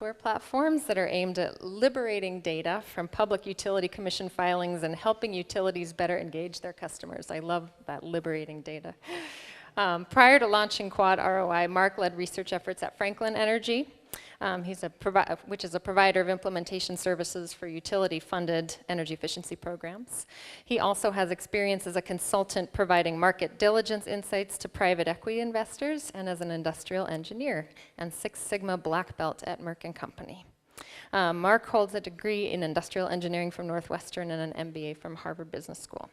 software platforms that are aimed at liberating data from Public Utility Commission filings and helping utilities better engage their customers. I love that, liberating data. Prior to launching Quad ROI, Mark led research efforts at Franklin Energy, which is a provider of implementation services for utility-funded energy efficiency programs. He also has experience as a consultant providing market diligence insights to private equity investors and as an industrial engineer, and Six Sigma Black Belt at Merck & Company. Mark holds a degree in industrial engineering from Northwestern and an MBA from Harvard Business School.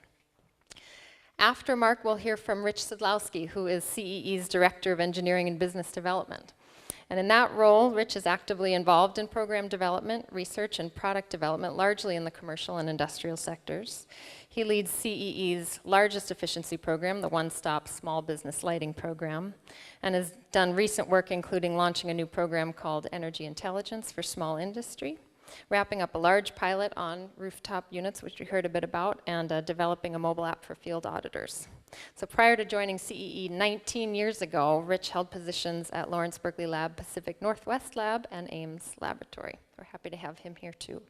After Mark, we'll hear from Rich Sadlowski, who is CEE's Director of Engineering and Business Development. And in that role, Rich is actively involved in program development, research, and product development, largely in the commercial and industrial sectors. He leads CEE's largest efficiency program, the One-Stop Small Business Lighting Program, and has done recent work including launching a new program called Energy Intelligence for Small Industry, wrapping up a large pilot on rooftop units, which we heard a bit about, and developing a mobile app for field auditors. So prior to joining CEE 19 years ago, Rich held positions at Lawrence Berkeley Lab, Pacific Northwest Lab, and Ames Laboratory. We're happy to have him here too.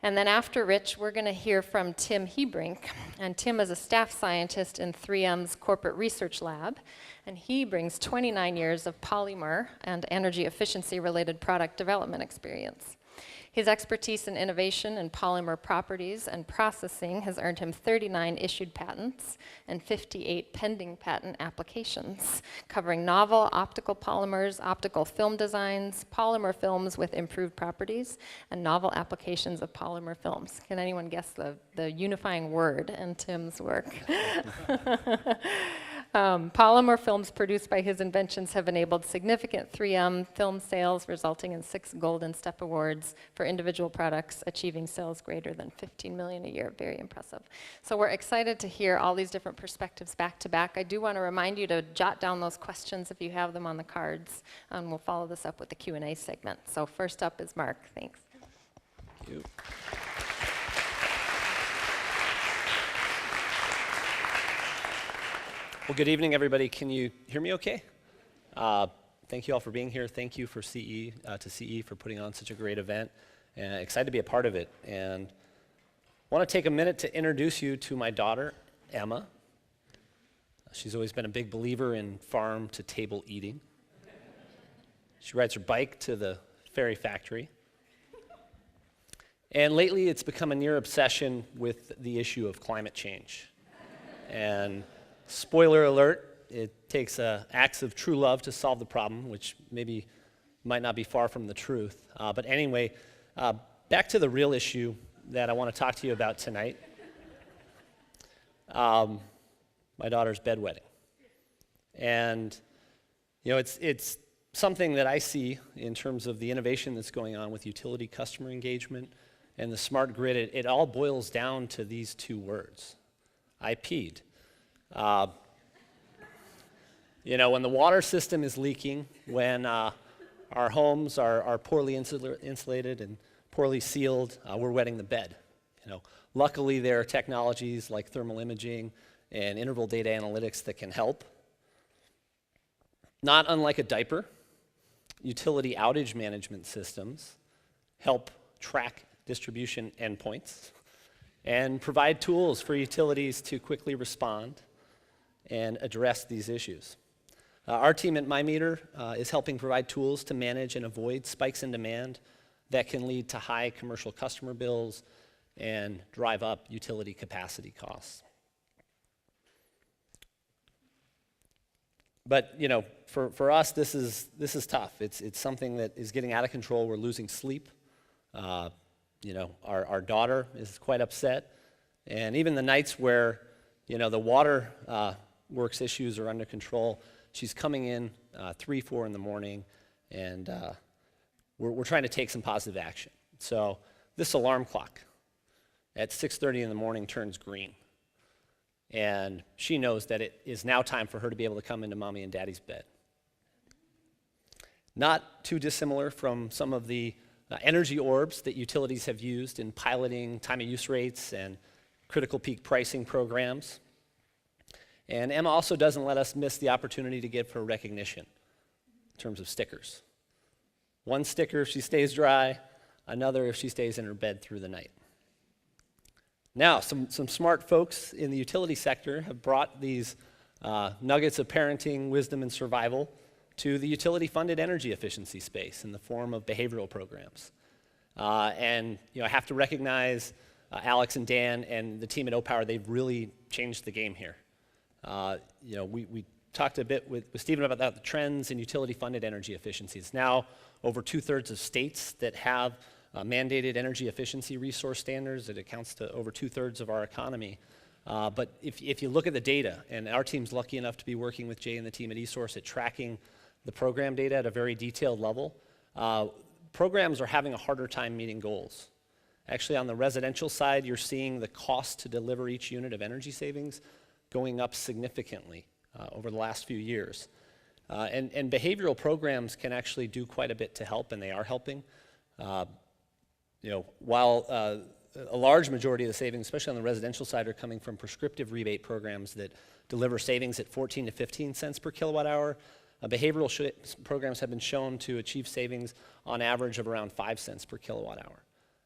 And then after Rich, we're going to hear from Tim Hebrink. And Tim is a staff scientist in 3M's Corporate Research Lab. And he brings 29 years of polymer and energy efficiency related product development experience. His expertise in innovation and polymer properties and processing has earned him 39 issued patents and 58 pending patent applications, covering novel optical polymers, optical film designs, polymer films with improved properties, and novel applications of polymer films. Can anyone guess the unifying word in Tim's work? Polymer films produced by his inventions have enabled significant 3M film sales, resulting in 6 Golden Step Awards for individual products, achieving sales greater than $15 million a year. Very impressive. So we're excited to hear all these different perspectives back to back. I do want to remind you to jot down those questions if you have them on the cards. We'll follow this up with the Q&A segment. So first up is Mark. Thanks. Thank you. Well, good evening, everybody. Can you hear me okay? Thank you all for being here. Thank you for CEE for putting on such a great event. And excited to be a part of it. And I want to take a minute to introduce you to my daughter, Emma. She's always been a big believer in farm-to-table eating. She rides her bike to the Fairy Factory. And lately, it's become a near obsession with the issue of climate change. And spoiler alert, it takes acts of true love to solve the problem, which maybe might not be far from the truth. But anyway, back to the real issue that I want to talk to you about tonight. My daughter's bedwetting. And you know, it's something that I see in terms of the innovation that's going on with utility customer engagement and the smart grid. It all boils down to these 2 words. I peed. You know, when the water system is leaking, when our homes are poorly insulated and poorly sealed, we're wetting the bed. You know, luckily there are technologies like thermal imaging and interval data analytics that can help. Not unlike a diaper, utility outage management systems help track distribution endpoints and provide tools for utilities to quickly respond and address these issues. Our team at MyMeter is helping provide tools to manage and avoid spikes in demand that can lead to high commercial customer bills and drive up utility capacity costs. But you know, for us, this is tough. It's something that is getting out of control. We're losing sleep. You know, our daughter is quite upset, and even the nights where you know the water works issues are under control, she's coming in 3, 4 in the morning, and we're trying to take some positive action. So this alarm clock at 6:30 in the morning turns green. And she knows that it is now time for her to be able to come into mommy and daddy's bed. Not too dissimilar from some of the energy orbs that utilities have used in piloting time of use rates and critical peak pricing programs. And Emma also doesn't let us miss the opportunity to give her recognition in terms of stickers. One sticker if she stays dry, another if she stays in her bed through the night. Now, some smart folks in the utility sector have brought these nuggets of parenting, wisdom, and survival to the utility-funded energy efficiency space in the form of behavioral programs. And I have to recognize Alex and Dan and the team at O-Power. They've really changed the game here. We talked a bit with Stephen about that, the trends in utility-funded energy efficiency. It's now over 2/3 of states that have mandated energy efficiency resource standards. It accounts to over 2/3 of our economy. But if you look at the data, and our team's lucky enough to be working with Jay and the team at eSource at tracking the program data at a very detailed level, programs are having a harder time meeting goals. Actually, on the residential side, you're seeing the cost to deliver each unit of energy savings going up significantly over the last few years. And behavioral programs can actually do quite a bit to help, and they are helping. While a large majority of the savings, especially on the residential side, are coming from prescriptive rebate programs that deliver savings at 14 to 15 cents per kilowatt hour, behavioral programs have been shown to achieve savings on average of around 5 cents per kilowatt hour.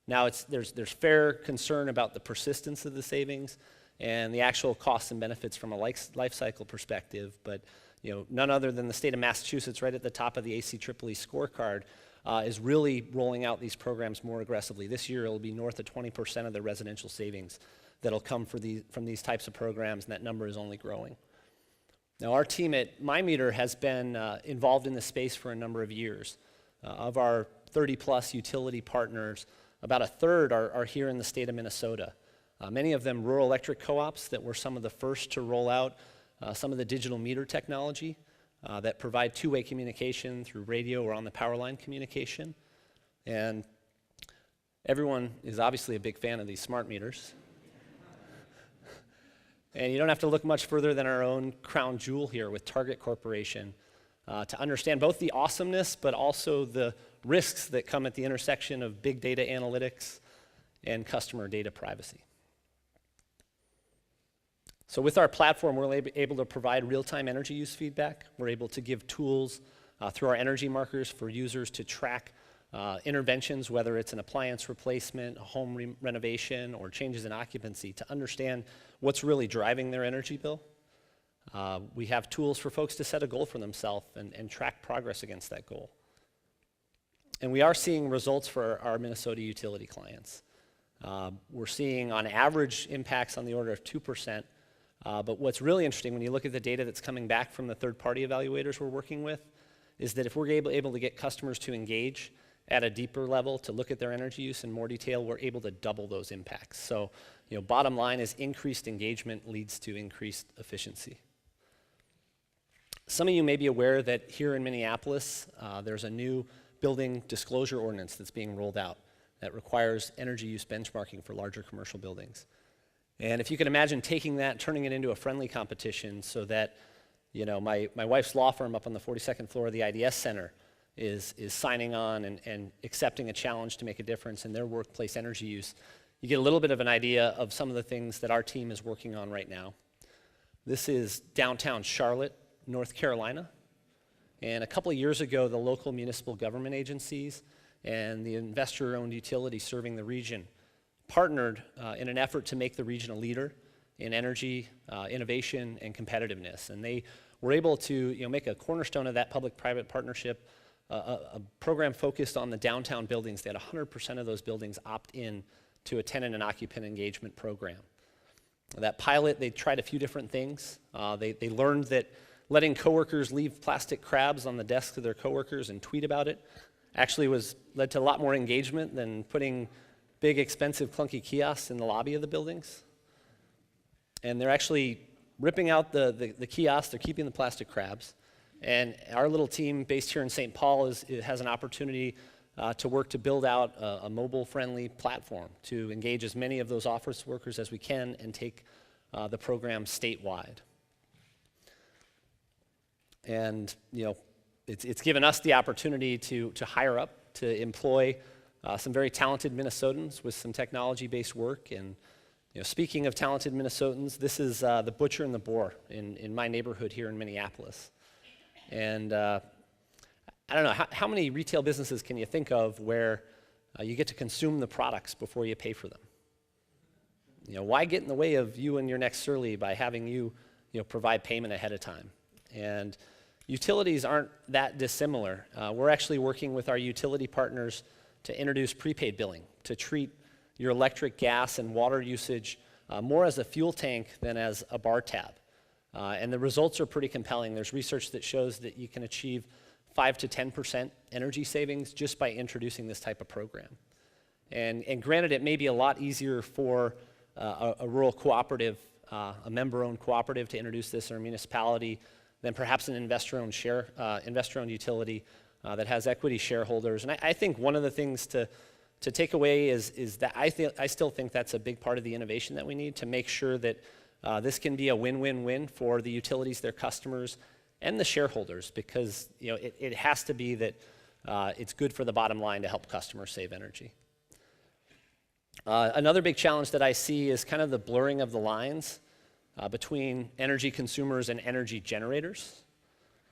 Now, there's fair concern about the persistence of the savings and the actual costs and benefits from a life cycle perspective, but none other than the state of Massachusetts, right at the top of the ACEEE scorecard, is really rolling out these programs more aggressively. This year, it'll be north of 20% of the residential savings that'll come from these types of programs, and that number is only growing. Now, our team at MyMeter has been involved in this space for a number of years. Of our 30-plus utility partners, about a third are here in the state of Minnesota. Many of them rural electric co-ops that were some of the first to roll out some of the digital meter technology that provide two-way communication through radio or on the power line communication. And everyone is obviously a big fan of these smart meters. And you don't have to look much further than our own crown jewel here with Target Corporation to understand both the awesomeness but also the risks that come at the intersection of big data analytics and customer data privacy. So with our platform, we're able to provide real-time energy use feedback. We're able to give tools through our energy markers for users to track interventions, whether it's an appliance replacement, a home renovation, or changes in occupancy, to understand what's really driving their energy bill. We have tools for folks to set a goal for themselves and track progress against that goal. And we are seeing results for our Minnesota utility clients. We're seeing on average impacts on the order of 2%. But what's really interesting when you look at the data that's coming back from the third-party evaluators we're working with is that if we're able to get customers to engage at a deeper level to look at their energy use in more detail, we're able to double those impacts. So, bottom line is increased engagement leads to increased efficiency. Some of you may be aware that here in Minneapolis, there's a new building disclosure ordinance that's being rolled out that requires energy use benchmarking for larger commercial buildings. And if you can imagine taking that, turning it into a friendly competition so that, my wife's law firm up on the 42nd floor of the IDS Center is signing on and accepting a challenge to make a difference in their workplace energy use, you get a little bit of an idea of some of the things that our team is working on right now. This is downtown Charlotte, North Carolina. And a couple of years ago, the local municipal government agencies and the investor-owned utility serving the region partnered in an effort to make the region a leader in energy, innovation, and competitiveness. And they were able to make a cornerstone of that public-private partnership, a program focused on the downtown buildings. They had 100% of those buildings opt in to a tenant and occupant engagement program. That pilot, they tried a few different things. They learned that letting coworkers leave plastic crabs on the desks of their coworkers and tweet about it actually led to a lot more engagement than putting big, expensive, clunky kiosks in the lobby of the buildings. And they're actually ripping out the kiosks, they're keeping the plastic crabs. And our little team based here in St. Paul has an opportunity to work to build out a mobile-friendly platform to engage as many of those office workers as we can and take the program statewide. And it's given us the opportunity to hire up, to employ some very talented Minnesotans with some technology-based work. And speaking of talented Minnesotans, this is the Butcher and the Boar in my neighborhood here in Minneapolis. And I don't know, how many retail businesses can you think of where you get to consume the products before you pay for them? Why get in the way of you and your next Surly by having you provide payment ahead of time? And utilities aren't that dissimilar. We're actually working with our utility partners to introduce prepaid billing, to treat your electric, gas, and water usage more as a fuel tank than as a bar tab. And the results are pretty compelling. There's research that shows that you can achieve 5 to 10% energy savings just by introducing this type of program. And granted, it may be a lot easier for a rural cooperative, a member-owned cooperative to introduce this, or a municipality, than perhaps an investor-owned utility that has equity shareholders. And I think one of the things to take away is that I still think that's a big part of the innovation that we need to make sure that this can be a win-win-win for the utilities, their customers, and the shareholders, because it has to be that it's good for the bottom line to help customers save energy. Another big challenge that I see is kind of the blurring of the lines between energy consumers and energy generators.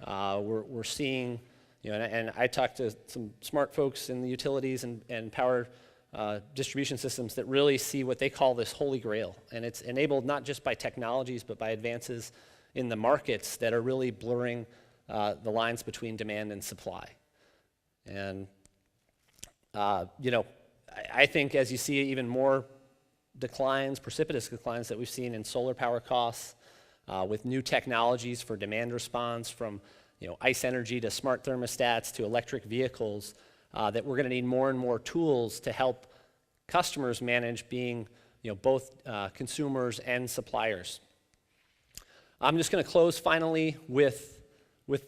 We're seeing, and I talked to some smart folks in the utilities and power distribution systems that really see what they call this holy grail. And it's enabled not just by technologies, but by advances in the markets that are really blurring the lines between demand and supply. And, I think as you see even more declines, precipitous declines that we've seen in solar power costs, with new technologies for demand response, from ice energy to smart thermostats to electric vehicles, that we're going to need more and more tools to help customers manage being both consumers and suppliers. I'm just going to close finally with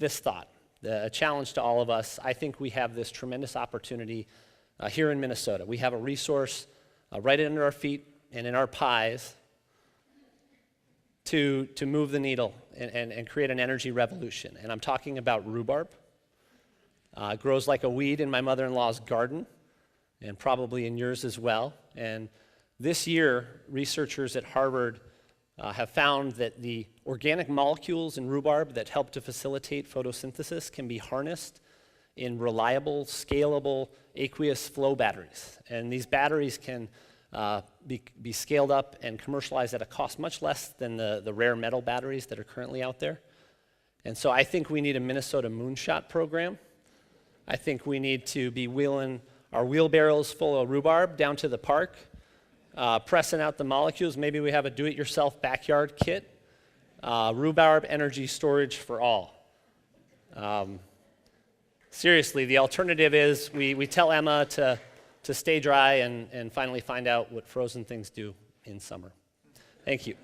this thought, a challenge to all of us. I think we have this tremendous opportunity here in Minnesota. We have a resource right under our feet and in our pies to move the needle and create an energy revolution. And I'm talking about rhubarb. It grows like a weed in my mother-in-law's garden, and probably in yours as well. And this year, researchers at Harvard have found that the organic molecules in rhubarb that help to facilitate photosynthesis can be harnessed in reliable, scalable, aqueous flow batteries. And these batteries can be scaled up and commercialized at a cost much less than the rare metal batteries that are currently out there. And so I think we need a Minnesota Moonshot program. I think we need to be wheeling our wheelbarrows full of rhubarb down to the park, pressing out the molecules. Maybe we have a do-it-yourself backyard kit. Rhubarb energy storage for all. Seriously, the alternative is we tell Emma to stay dry and finally find out what frozen things do in summer. Thank you.